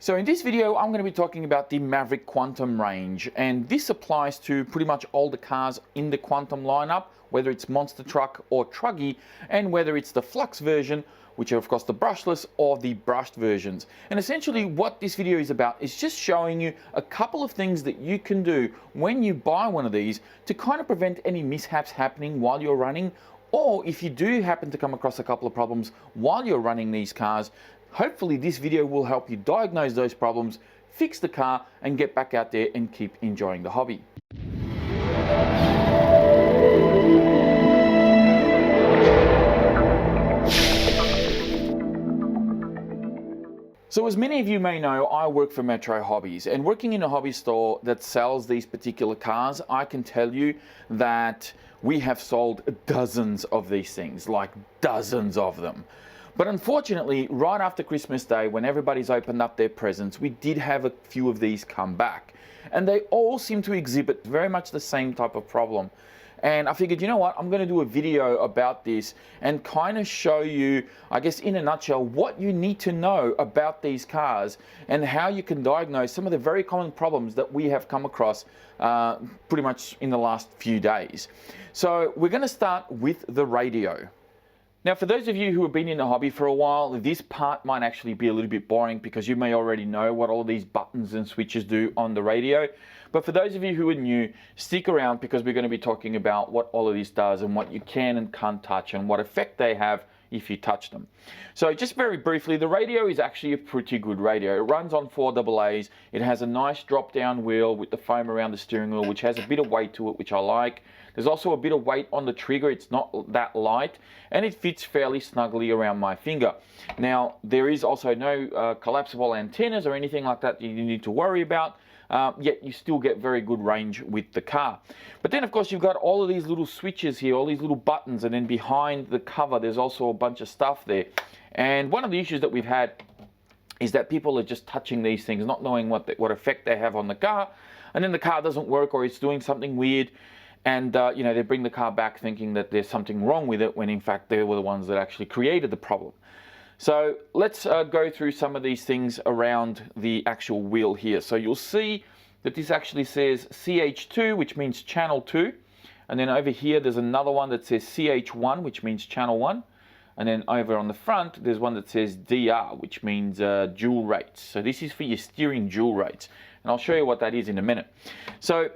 So in this video, I'm going to be talking about the Maverick Quantum range, and this applies to pretty much all the cars in the Quantum lineup, whether it's monster truck or truggy, and whether it's the Flux version, which are of course the brushless, or the brushed versions. And essentially what this video is about is just showing you a couple of things that you can do when you buy one of these to kind of prevent any mishaps happening while you're running, or if you do happen to come across a couple of problems while you're running these cars. Hopefully this video will help you diagnose those problems, fix the car, and get back out there and keep enjoying the hobby. So as many of you may know, I work for Metro Hobbies, and working in a hobby store that sells these particular cars, I can tell you that we have sold dozens of these things, like dozens of them. But unfortunately, right after Christmas Day, when everybody's opened up their presents, we did have a few of these come back. And they all seem to exhibit very much the same type of problem. And I figured, you know what, I'm going to do a video about this and kind of show you, I guess in a nutshell, what you need to know about these cars and how you can diagnose some of the very common problems that we have come across pretty much in the last few days. So we're going to start with the radio. Now, for those of you who have been in the hobby for a while, this part might actually be a little bit boring because you may already know what all of these buttons and switches do on the radio. But for those of you who are new, stick around because we're going to be talking about what all of this does and what you can and can't touch and what effect they have if you touch them. So just very briefly, the radio is actually a pretty good radio. It runs on 4 AA's. It has a nice drop down wheel with the foam around the steering wheel, which has a bit of weight to it, which I like. There's also a bit of weight on the trigger. It's not that light, and it fits fairly snugly around my finger. Now, there is also no collapsible antennas or anything like that you need to worry about. Yet you still get very good range with the car. But then of course you've got all of these little switches here, all these little buttons, and then behind the cover there's also a bunch of stuff there. And one of the issues that we've had is that people are just touching these things, not knowing what effect they have on the car, and then the car doesn't work or it's doing something weird, and you know, they bring the car back thinking that there's something wrong with it when in fact they were the ones that actually created the problem. So let's go through some of these things around the actual wheel here. So you'll see that this actually says CH2, which means channel 2. And then over here, there's another one that says CH1, which means channel 1. And then over on the front, there's one that says DR, which means dual rates. So this is for your steering dual rates. And I'll show you what that is in a minute. So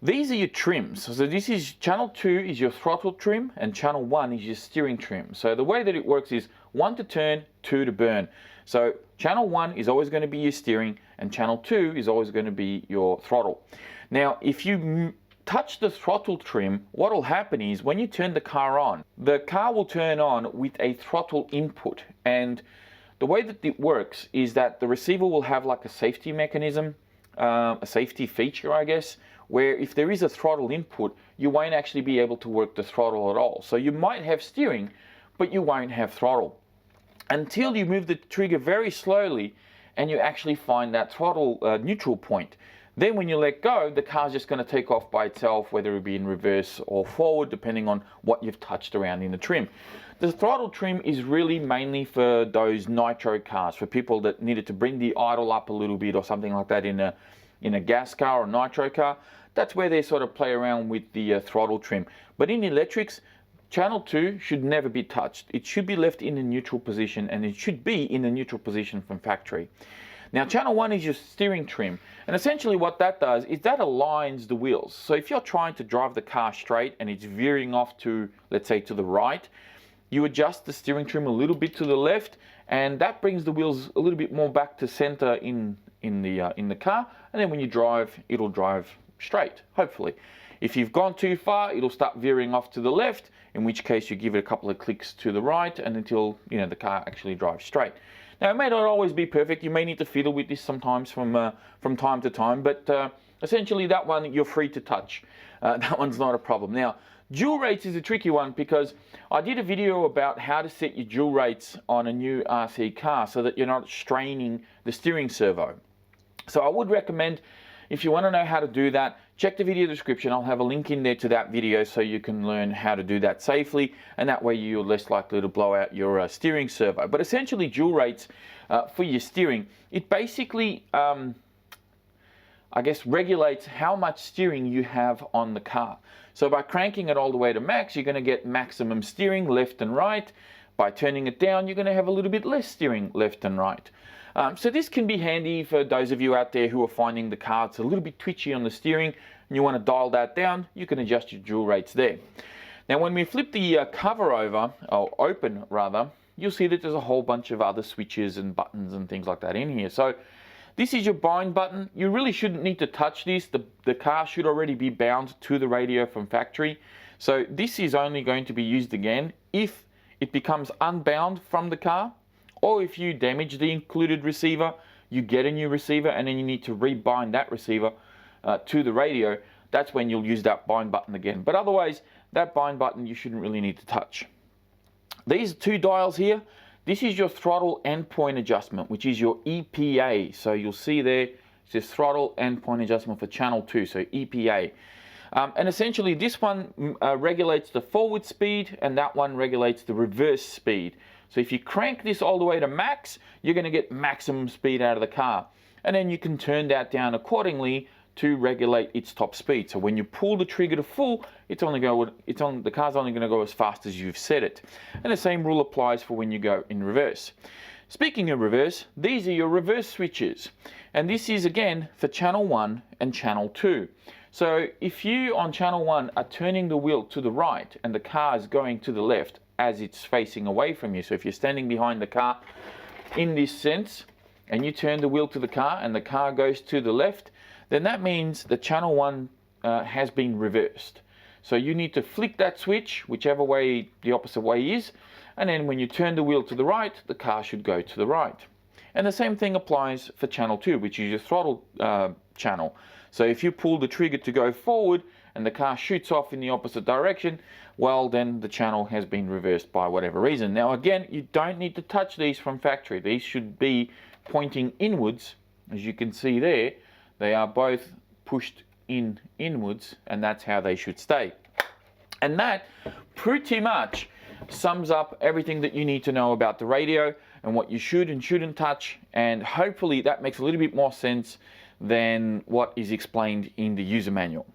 these are your trims. So this is channel 2 is your throttle trim and channel 1 is your steering trim. So the way that it works is 1 to turn, 2 to burn. So channel 1 is always going to be your steering and channel 2 is always going to be your throttle. Now if you touch the throttle trim, what will happen is when you turn the car will turn on with a throttle input. And the way that it works is that the receiver will have like a safety mechanism, a safety feature I guess, where if there is a throttle input, you won't actually be able to work the throttle at all. So you might have steering, but you won't have throttle until you move the trigger very slowly and you actually find that throttle neutral point. Then when you let go, the car's just going to take off by itself, whether it be in reverse or forward, depending on what you've touched around in the trim. The throttle trim is really mainly for those nitro cars, for people that needed to bring the idle up a little bit or something like that in a gas car or nitro car. That's where they sort of play around with the throttle trim. But in electrics, channel 2 should never be touched. It should be left in a neutral position, and it should be in a neutral position from factory. Now channel 1 is your steering trim, and essentially what that does is that aligns the wheels. So if you're trying to drive the car straight and it's veering off to, let's say, to the right, you adjust the steering trim a little bit to the left, and that brings the wheels a little bit more back to center in the car, and then when you drive, it'll drive straight, hopefully. If you've gone too far, it'll start veering off to the left, in which case you give it a couple of clicks to the right and until the car actually drives straight. Now it may not always be perfect. You may need to fiddle with this sometimes from time to time, but essentially that one you're free to touch. That one's not a problem. Now dual rates is a tricky one because I did a video about how to set your dual rates on a new RC car so that you're not straining the steering servo. So I would recommend, if you want to know how to do that, check the video description. I'll have a link in there to that video so you can learn how to do that safely, and that way you're less likely to blow out your steering servo. But essentially dual rates for your steering. It basically, I guess, regulates how much steering you have on the car. So by cranking it all the way to max, you're going to get maximum steering left and right. By turning it down, you're going to have a little bit less steering left and right. So this can be handy for those of you out there who are finding the car's a little bit twitchy on the steering and you want to dial that down. You can adjust your dual rates there. Now when we flip the cover over, or open rather, you'll see that there's a whole bunch of other switches and buttons and things like that in here. So this is your bind button. You really shouldn't need to touch this. The car should already be bound to the radio from factory. So this is only going to be used again if it becomes unbound from the car, or if you damage the included receiver, you get a new receiver and then you need to rebind that receiver to the radio. That's when you'll use that bind button again. But otherwise, that bind button you shouldn't really need to touch. These two dials here, this is your throttle endpoint adjustment, which is your EPA. So you'll see there, it says throttle endpoint adjustment for channel 2, so EPA. And essentially this one regulates the forward speed and that one regulates the reverse speed. So if you crank this all the way to max, you're going to get maximum speed out of the car. And then you can turn that down accordingly to regulate its top speed. So when you pull the trigger to full, the car's only going to go as fast as you've set it. And the same rule applies for when you go in reverse. Speaking of reverse, these are your reverse switches. And this is again for channel 1 and channel 2. So if you on channel 1 are turning the wheel to the right and the car is going to the left as it's facing away from you, so if you're standing behind the car in this sense and you turn the wheel to the car and the car goes to the left, then that means the channel 1 has been reversed. So you need to flick that switch whichever way the opposite way is, and then when you turn the wheel to the right, the car should go to the right. And the same thing applies for channel 2, which is your throttle channel. So if you pull the trigger to go forward and the car shoots off in the opposite direction, well then the channel has been reversed by whatever reason. Now again, you don't need to touch these from factory. These should be pointing inwards. As you can see there, they are both pushed inwards, and that's how they should stay. And that pretty much sums up everything that you need to know about the radio and what you should and shouldn't touch, and hopefully that makes a little bit more sense than what is explained in the user manual.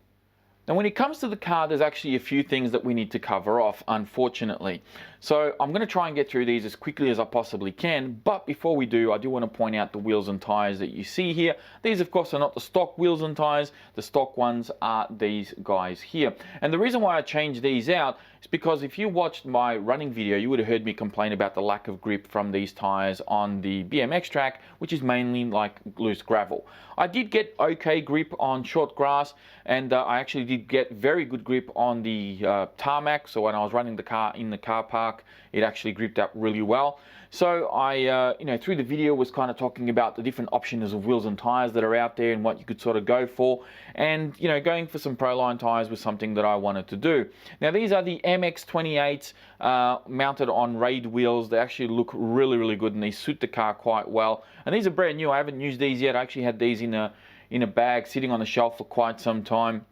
Now when it comes to the car, there's actually a few things that we need to cover off, unfortunately. So I'm going to try and get through these as quickly as I possibly can, but before we do, I do want to point out the wheels and tyres that you see here. These of course are not the stock wheels and tyres, the stock ones are these guys here. And the reason why I changed these out is because if you watched my running video, you would have heard me complain about the lack of grip from these tyres on the BMX track, which is mainly like loose gravel. I did get okay grip on short grass, and I actually did get very good grip on the tarmac. So when I was running the car in the car park, it actually gripped up really well. So I, through the video was kind of talking about the different options of wheels and tyres that are out there and what you could sort of go for. And, going for some Proline tyres was something that I wanted to do. Now these are the MX28s mounted on raid wheels. They actually look really, really good and they suit the car quite well. And these are brand new. I haven't used these yet. I actually had these in a bag sitting on the shelf for quite some time.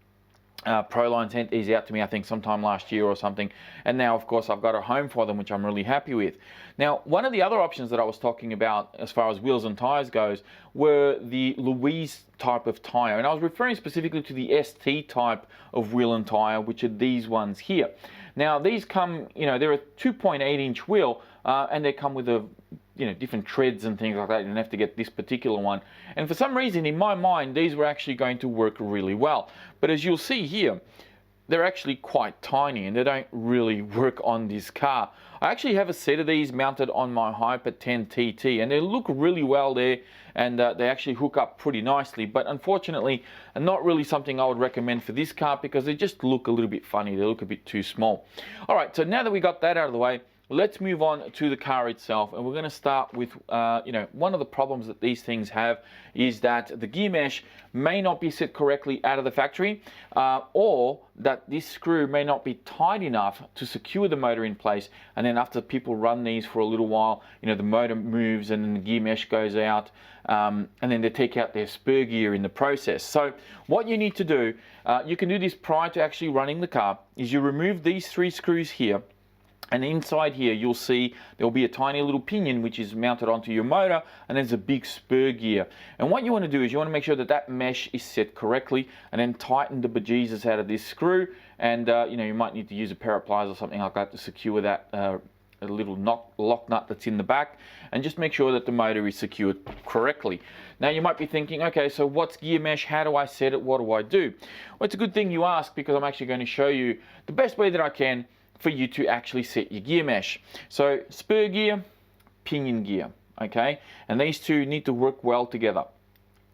Proline sent these out to me I think sometime last year or something, and now of course I've got a home for them, which I'm really happy with. Now one of the other options that I was talking about as far as wheels and tyres goes were the Louise type of tyre, and I was referring specifically to the ST type of wheel and tyre, which are these ones here. Now these come, they're a 2.8 inch wheel, and they come with a different treads and things like that. You don't have to get this particular one. And for some reason, in my mind, these were actually going to work really well. But as you'll see here, they're actually quite tiny and they don't really work on this car. I actually have a set of these mounted on my Hyper 10 TT, and they look really well there, and they actually hook up pretty nicely. But unfortunately, not really something I would recommend for this car because they just look a little bit funny. They look a bit too small. All right, so now that we got that out of the way, let's move on to the car itself, and we're going to start with, one of the problems that these things have is that the gear mesh may not be set correctly out of the factory, or that this screw may not be tight enough to secure the motor in place, and then after people run these for a little while, the motor moves and then the gear mesh goes out, and then they take out their spur gear in the process. So what you need to do, you can do this prior to actually running the car, is you remove these 3 screws here. And inside here, you'll see there'll be a tiny little pinion which is mounted onto your motor, and there's a big spur gear. And what you want to do is you want to make sure that that mesh is set correctly, and then tighten the bejesus out of this screw. And you know, you might need to use a pair of pliers or something like that to secure that a little lock nut that's in the back, and just make sure that the motor is secured correctly. Now you might be thinking, okay, so what's gear mesh? How do I set it? What do I do? Well, it's a good thing you ask, because I'm actually going to show you the best way that I can for you to actually set your gear mesh. So spur gear, pinion gear, okay? And these two need to work well together.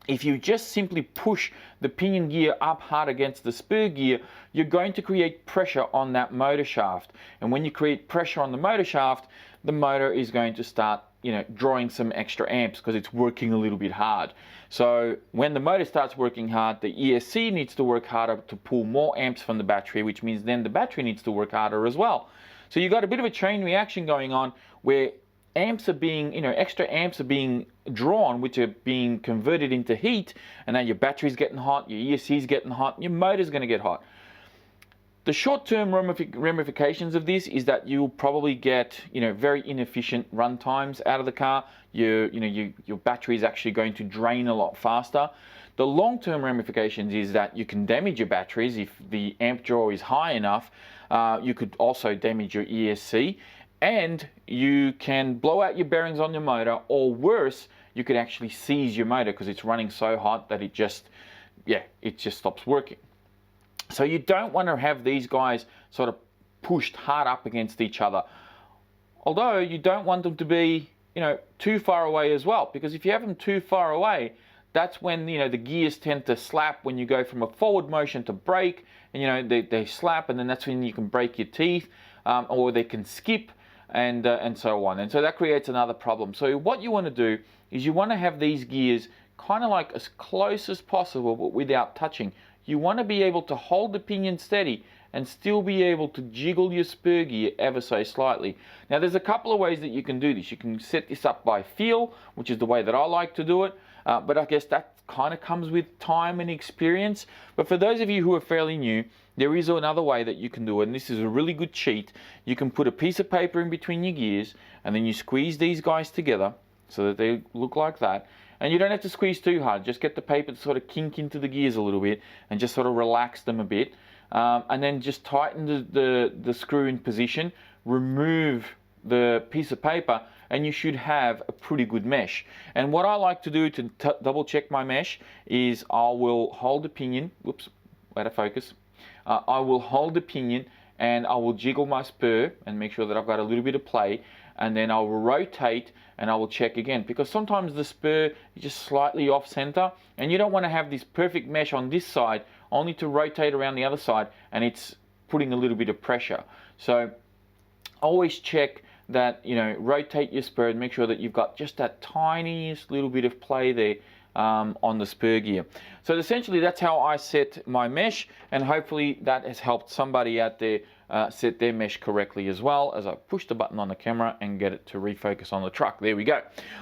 If you just simply push the pinion gear up hard against the spur gear, you're going to create pressure on that motor shaft. And when you create pressure on the motor shaft, the motor is going to start, you know, drawing some extra amps because it's working a little bit hard. So when the motor starts working hard, the ESC needs to work harder to pull more amps from the battery, which means then the battery needs to work harder as well. So you've got a bit of a chain reaction going on where amps are being, you know, extra amps are being drawn, which are being converted into heat, and now your battery's getting hot, your ESC's getting hot, and your motor's going to get hot. The short-term ramifications of this is that you'll probably get, you know, very inefficient run times out of the car. Your battery is actually going to drain a lot faster. The long-term ramifications is that you can damage your batteries if the amp draw is high enough. You could also damage your ESC, and you can blow out your bearings on your motor, or worse, you could actually seize your motor because it's running so hot that it just stops working. So you don't want to have these guys sort of pushed hard up against each other. Although you don't want them to be, you know, too far away as well, because if you have them too far away, that's when, you know, the gears tend to slap when you go from a forward motion to brake, and, you know, they slap, and then that's when you can break your teeth, or they can skip, and so on. And so that creates another problem. So what you want to do is you want to have these gears kind of like as close as possible, but without touching. You want to be able to hold the pinion steady and still be able to jiggle your spur gear ever so slightly. Now there's a couple of ways that you can do this. You can set this up by feel, which is the way that I like to do it, but I guess that kind of comes with time and experience. But for those of you who are fairly new, there is another way that you can do it, and this is a really good cheat. You can put a piece of paper in between your gears, and then you squeeze these guys together so that they look like that. And you don't have to squeeze too hard, just get the paper to sort of kink into the gears a little bit and just sort of relax them a bit. And then just tighten the screw in position, remove the piece of paper, and you should have a pretty good mesh. And what I like to do to double check my mesh is I will hold the pinion, whoops, out of focus. I will hold the pinion and I will jiggle my spur and make sure that I've got a little bit of play, and then I will rotate and I will check again, because sometimes the spur is just slightly off center and you don't want to have this perfect mesh on this side only to rotate around the other side and it's putting a little bit of pressure. So always check that, you know, rotate your spur and make sure that you've got just that tiniest little bit of play there on the spur gear. So essentially that's how I set my mesh, and hopefully that has helped somebody out there set their mesh correctly as well, as I push the button on the camera and get it to refocus on the truck. There we go.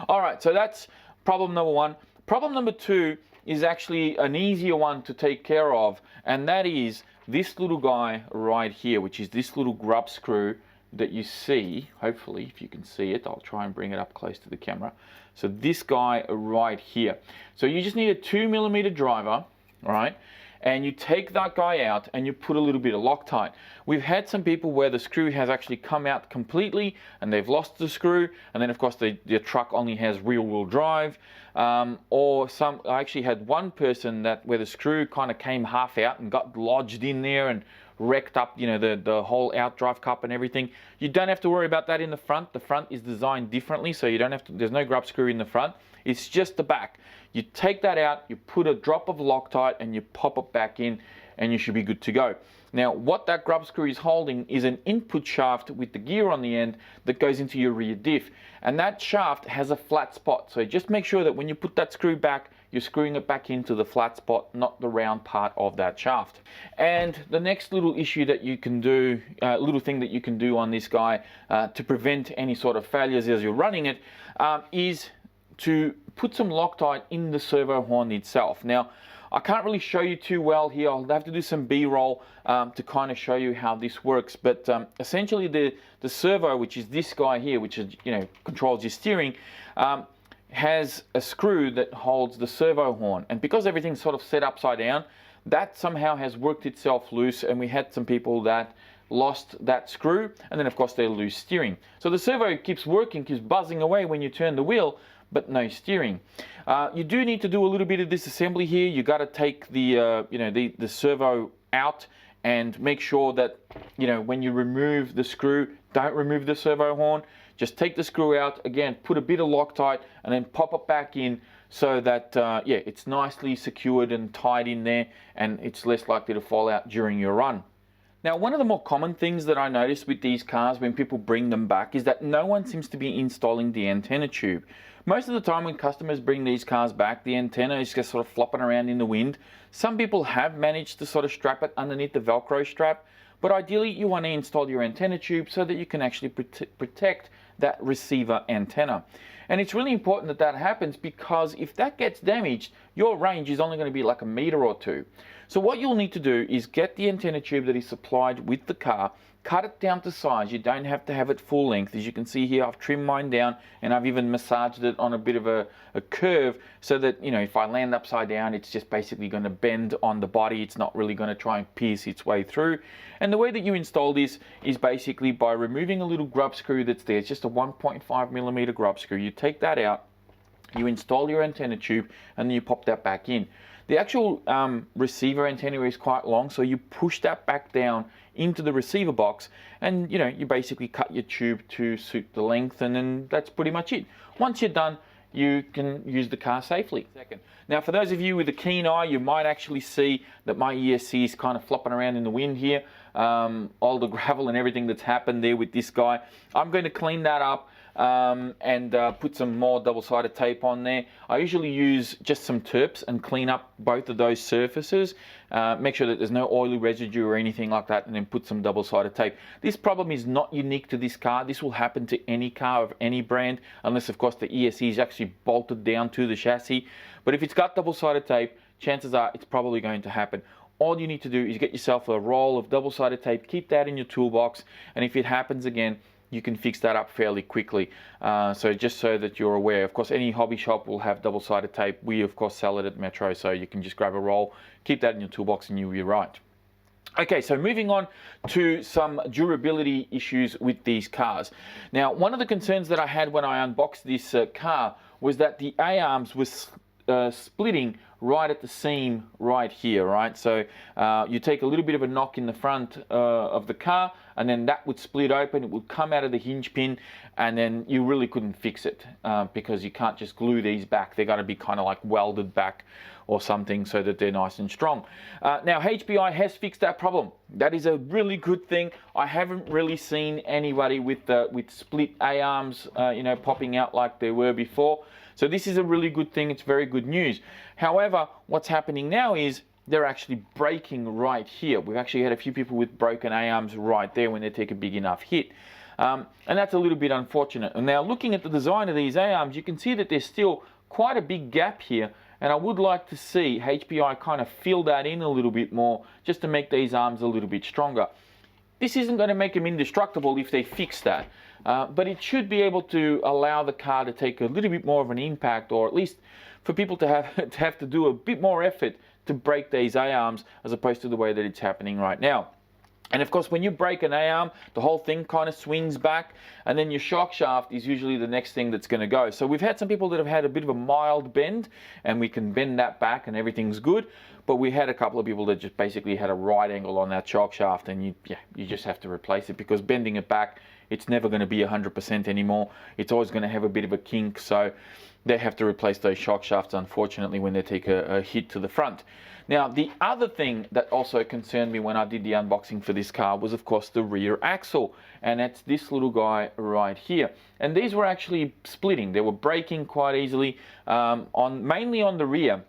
All right, so that's problem number one. Problem number two is actually an easier one to take care of, and that is this little guy right here, which is this little grub screw that you see. Hopefully if you can see it, I'll try and bring it up close to the camera. So this guy right here. So you just need a 2mm driver, all right? And you take that guy out and you put a little bit of Loctite. We've had some people where the screw has actually come out completely and they've lost the screw, and then of course the truck only has rear-wheel drive. I actually had one person where the screw kind of came half out and got lodged in there and wrecked up, you know, the whole outdrive cup and everything. You don't have to worry about that in the front. The front is designed differently, so you don't have to, there's no grub screw in the front. It's just the back. You take that out, you put a drop of Loctite and you pop it back in, and you should be good to go. Now what that grub screw is holding is an input shaft with the gear on the end that goes into your rear diff, and that shaft has a flat spot. So just make sure that when you put that screw back, you're screwing it back into the flat spot, not the round part of that shaft. And the next little issue that you can do, little thing that you can do on this guy to prevent any sort of failures as you're running it, is to put some Loctite in the servo horn itself. Now, I can't really show you too well here. I'll have to do some B-roll to kind of show you how this works. But essentially, the servo, which is this guy here, which is, controls your steering, has a screw that holds the servo horn. And because everything's sort of set upside down, that somehow has worked itself loose, and we had some people that lost that screw, and then of course they lose steering. So the servo keeps working, keeps buzzing away when you turn the wheel, but no steering. You do need to do a little bit of disassembly here. You got to take the the servo out and make sure that when you remove the screw, don't remove the servo horn. Just take the screw out again, put a bit of Loctite, and then pop it back in so that it's nicely secured and tied in there, and it's less likely to fall out during your run. Now, one of the more common things that I notice with these cars when people bring them back is that no one seems to be installing the antenna tube. Most of the time when customers bring these cars back, the antenna is just sort of flopping around in the wind. Some people have managed to sort of strap it underneath the Velcro strap, but ideally you want to install your antenna tube so that you can actually protect that receiver antenna. And it's really important that that happens, because if that gets damaged, your range is only going to be like a meter or two. So what you'll need to do is get the antenna tube that is supplied with the car, cut it down to size. You don't have to have it full length. As you can see here, I've trimmed mine down, and I've even massaged it on a bit of a curve so that, if I land upside down, it's just basically going to bend on the body. It's not really going to try and pierce its way through. And the way that you install this is basically by removing a little grub screw that's there. It's just a 1.5mm grub screw. You take that out, you install your antenna tube, and then you pop that back in. The actual receiver antenna is quite long, so you push that back down into the receiver box, and you basically cut your tube to suit the length, and then that's pretty much it. Once you're done, you can use the car safely. Now, for those of you with a keen eye, you might actually see that my ESC is kind of flopping around in the wind here. All the gravel and everything that's happened there with this guy. I'm going to clean that up and put some more double-sided tape on there. I usually use just some terps and clean up both of those surfaces. Make sure that there's no oily residue or anything like that, and then put some double-sided tape. This problem is not unique to this car. This will happen to any car of any brand, unless of course the ESC is actually bolted down to the chassis. But if it's got double-sided tape, chances are it's probably going to happen. All you need to do is get yourself a roll of double-sided tape, keep that in your toolbox, and if it happens again, you can fix that up fairly quickly. So just so that you're aware, of course, any hobby shop will have double-sided tape. We of course sell it at Metro, so you can just grab a roll, keep that in your toolbox, and you'll be right. Okay, so moving on to some durability issues with these cars. Now, one of the concerns that I had when I unboxed this car was that the A-arms was splitting right at the seam right here, right? So you take a little bit of a knock in the front of the car, and then that would split open. It would come out of the hinge pin, and then you really couldn't fix it because you can't just glue these back. They're got to be kind of like welded back or something so that they're nice and strong. Now, HPI has fixed that problem. That is a really good thing. I haven't really seen anybody with split A-arms popping out like they were before. So this is a really good thing. It's very good news. However, what's happening now is they're actually breaking right here. We've actually had a few people with broken A-arms right there when they take a big enough hit. And that's a little bit unfortunate. And now, looking at the design of these A-arms, you can see that there's still quite a big gap here. And I would like to see HPI kind of fill that in a little bit more, just to make these arms a little bit stronger. This isn't going to make them indestructible if they fix that. But it should be able to allow the car to take a little bit more of an impact, or at least for people to have to do a bit more effort to break these A-arms, as opposed to the way that it's happening right now. And of course, when you break an A-arm, the whole thing kind of swings back, and then your shock shaft is usually the next thing that's going to go. So we've had some people that have had a bit of a mild bend, and we can bend that back and everything's good. But we had a couple of people that just basically had a right angle on that shock shaft, and you just have to replace it, because bending it back, it's never going to be 100% anymore. It's always going to have a bit of a kink, so they have to replace those shock shafts, unfortunately, when they take a hit to the front. Now, the other thing that also concerned me when I did the unboxing for this car was, of course, the rear axle. And that's this little guy right here. And these were actually splitting. They were breaking quite easily, mainly on the rear.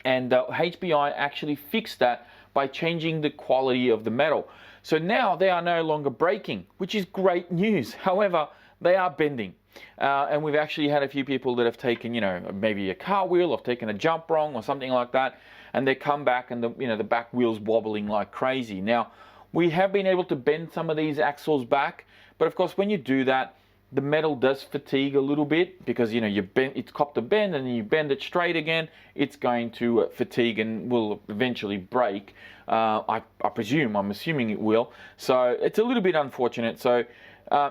And HPI actually fixed that by changing the quality of the metal. So now they are no longer breaking, which is great news. However, they are bending. And we've actually had a few people that have taken, you know, maybe a car wheel or taken a jump wrong or something like that, and they come back and the back wheel's wobbling like crazy. Now, we have been able to bend some of these axles back, but of course when you do that, the metal does fatigue a little bit because, you know, it's copped a bend and then you bend it straight again, it's going to fatigue and will eventually break. I'm assuming it will. So it's a little bit unfortunate. So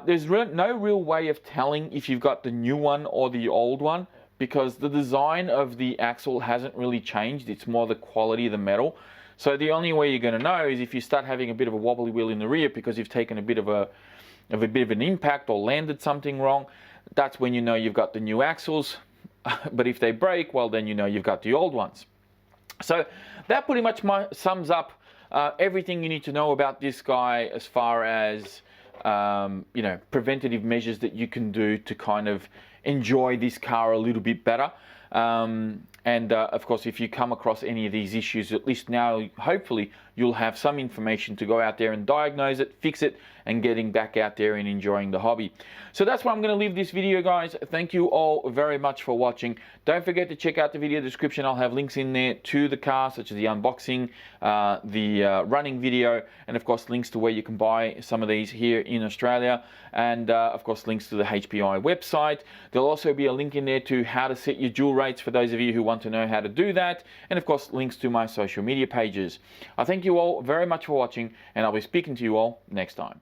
there's no real way of telling if you've got the new one or the old one, because the design of the axle hasn't really changed. It's more the quality of the metal. So the only way you're going to know is if you start having a bit of a wobbly wheel in the rear because you've taken a bit of an impact or landed something wrong. That's when you know you've got the new axles. But if they break, well, then you know you've got the old ones. So that pretty much sums up everything you need to know about this guy as far as you know, preventative measures that you can do to kind of enjoy this car a little bit better. Of course, if you come across any of these issues, at least now, hopefully, you'll have some information to go out there and diagnose it, fix it, and getting back out there and enjoying the hobby. So that's where I'm going to leave this video, guys. Thank you all very much for watching. Don't forget to check out the video description. I'll have links in there to the car, such as the unboxing, the running video, and of course links to where you can buy some of these here in Australia, and of course links to the HPI website. There'll also be a link in there to how to set your dual rates for those of you who want to know how to do that, and of course links to my social media pages. I thank you all very much for watching, and I'll be speaking to you all next time.